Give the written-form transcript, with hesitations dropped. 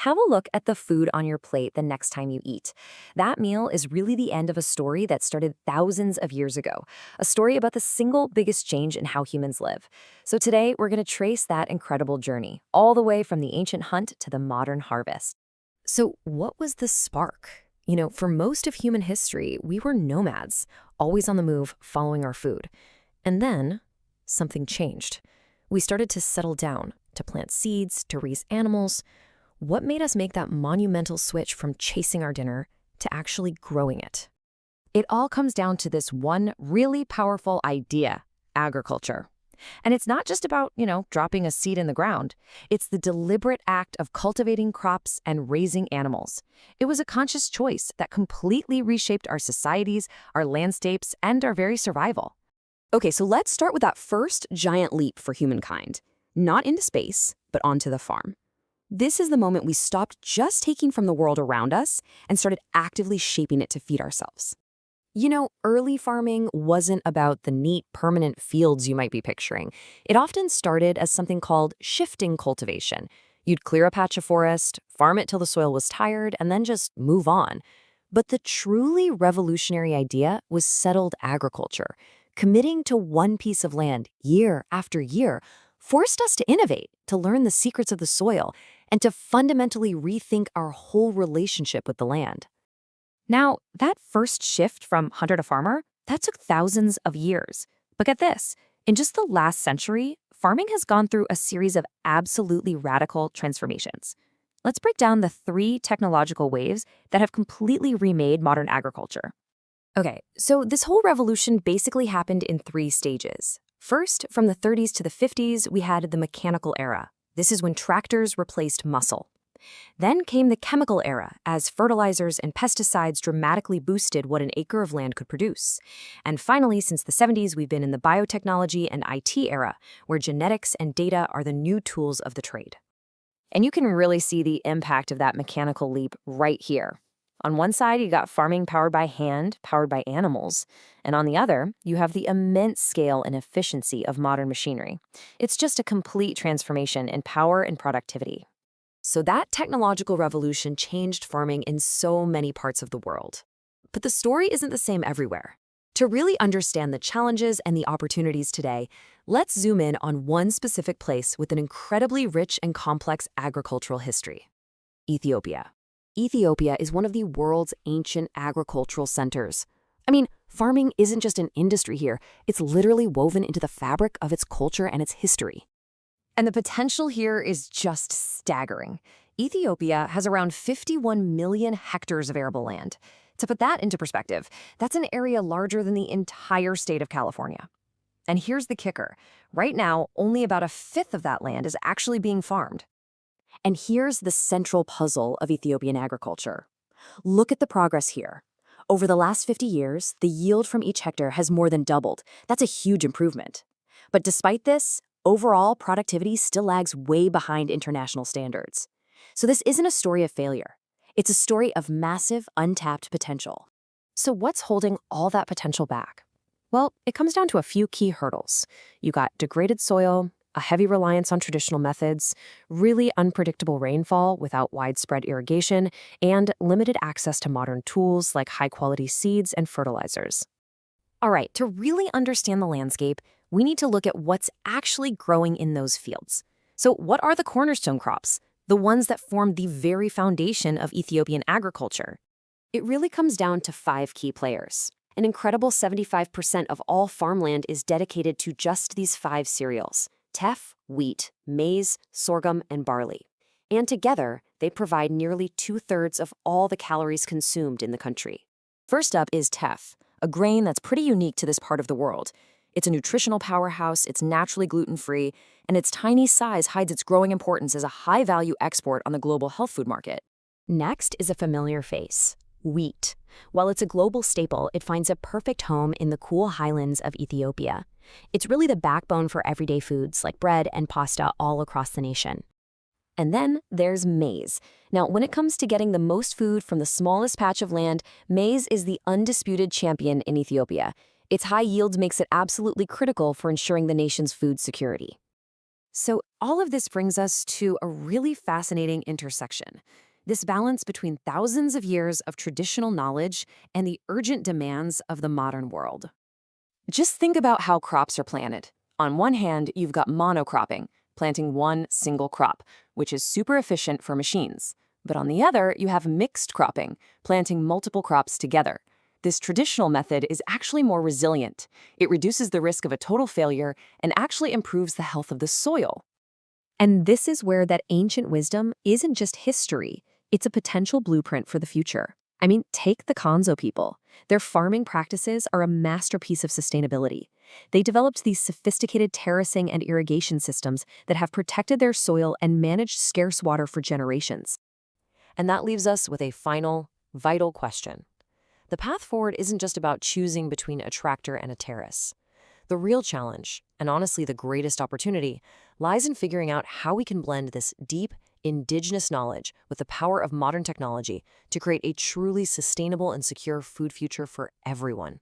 have a look at the food on your plate the next time you eat. That meal is really the end of a story that started thousands of years ago, a story about the single biggest change in how humans live. So today, we're going to trace that incredible journey, all the way from the ancient hunt to the modern harvest. So what was the spark? For most of human history, we were nomads, always on the move, following our food. And then something changed. We started to settle down, to plant seeds, to raise animals. What made us make that monumental switch from chasing our dinner to actually growing it? It all comes down to this one really powerful idea: agriculture. And it's not just about, dropping a seed in the ground. It's the deliberate act of cultivating crops and raising animals. It was a conscious choice that completely reshaped our societies, our landscapes, and our very survival. Okay, so let's start with that first giant leap for humankind. Not into space, but onto the farm. This is the moment we stopped just taking from the world around us and started actively shaping it to feed ourselves. Early farming wasn't about the neat, permanent fields you might be picturing. It often started as something called shifting cultivation. You'd clear a patch of forest, farm it till the soil was tired, and then just move on. But the truly revolutionary idea was settled agriculture. Committing to one piece of land year after year forced us to innovate, to learn the secrets of the soil, and to fundamentally rethink our whole relationship with the land. Now, that first shift from hunter to farmer, that took thousands of years. But get this, in just the last century, farming has gone through a series of absolutely radical transformations. Let's break down the 3 technological waves that have completely remade modern agriculture. Okay, so this whole revolution basically happened in 3 stages. First, from the 30s to the 50s, we had the mechanical era. This is when tractors replaced muscle. Then came the chemical era, as fertilizers and pesticides dramatically boosted what an acre of land could produce. And finally, since the 70s, we've been in the biotechnology and IT era, where genetics and data are the new tools of the trade. And you can really see the impact of that mechanical leap right here. On one side, you got farming powered by hand, powered by animals. And on the other, you have the immense scale and efficiency of modern machinery. It's just a complete transformation in power and productivity. So that technological revolution changed farming in so many parts of the world. But the story isn't the same everywhere. To really understand the challenges and the opportunities today, let's zoom in on one specific place with an incredibly rich and complex agricultural history: Ethiopia. Ethiopia is one of the world's ancient agricultural centers. I mean, farming isn't just an industry here, it's literally woven into the fabric of its culture and its history. And the potential here is just staggering. Ethiopia has around 51 million hectares of arable land. To put that into perspective, that's an area larger than the entire state of California. And here's the kicker. Right now, only about 1/5 of that land is actually being farmed. And here's the central puzzle of Ethiopian agriculture. Look at the progress here. Over the last 50 years, the yield from each hectare has more than doubled. That's a huge improvement. But despite this, overall productivity still lags way behind international standards. So this isn't a story of failure. It's a story of massive, untapped potential. So what's holding all that potential back? Well, it comes down to a few key hurdles. You got degraded soil, a heavy reliance on traditional methods, really unpredictable rainfall without widespread irrigation, and limited access to modern tools like high-quality seeds and fertilizers. All right, to really understand the landscape, we need to look at what's actually growing in those fields. So what are the cornerstone crops? The ones that form the very foundation of Ethiopian agriculture? It really comes down to 5 key players. An incredible 75% of all farmland is dedicated to just these 5 cereals: teff, wheat, maize, sorghum, and barley. And together, they provide nearly 2/3 of all the calories consumed in the country. First up is teff, a grain that's pretty unique to this part of the world. It's a nutritional powerhouse, it's naturally gluten-free, and its tiny size hides its growing importance as a high-value export on the global health food market. Next is a familiar face: wheat. While it's a global staple, it finds a perfect home in the cool highlands of Ethiopia. It's really the backbone for everyday foods like bread and pasta all across the nation. And then there's maize. Now, when it comes to getting the most food from the smallest patch of land, maize is the undisputed champion in Ethiopia. Its high yields makes it absolutely critical for ensuring the nation's food security. So all of this brings us to a really fascinating intersection. This balance between thousands of years of traditional knowledge and the urgent demands of the modern world. Just think about how crops are planted. On one hand, you've got monocropping, planting one single crop, which is super efficient for machines. But on the other, you have mixed cropping, planting multiple crops together. This traditional method is actually more resilient. It reduces the risk of a total failure and actually improves the health of the soil. And this is where that ancient wisdom isn't just history, it's a potential blueprint for the future. I mean, take the Konzo people. Their farming practices are a masterpiece of sustainability. They developed these sophisticated terracing and irrigation systems that have protected their soil and managed scarce water for generations. And that leaves us with a final, vital question. The path forward isn't just about choosing between a tractor and a terrace. The real challenge, and honestly the greatest opportunity, lies in figuring out how we can blend this deep, indigenous knowledge with the power of modern technology to create a truly sustainable and secure food future for everyone.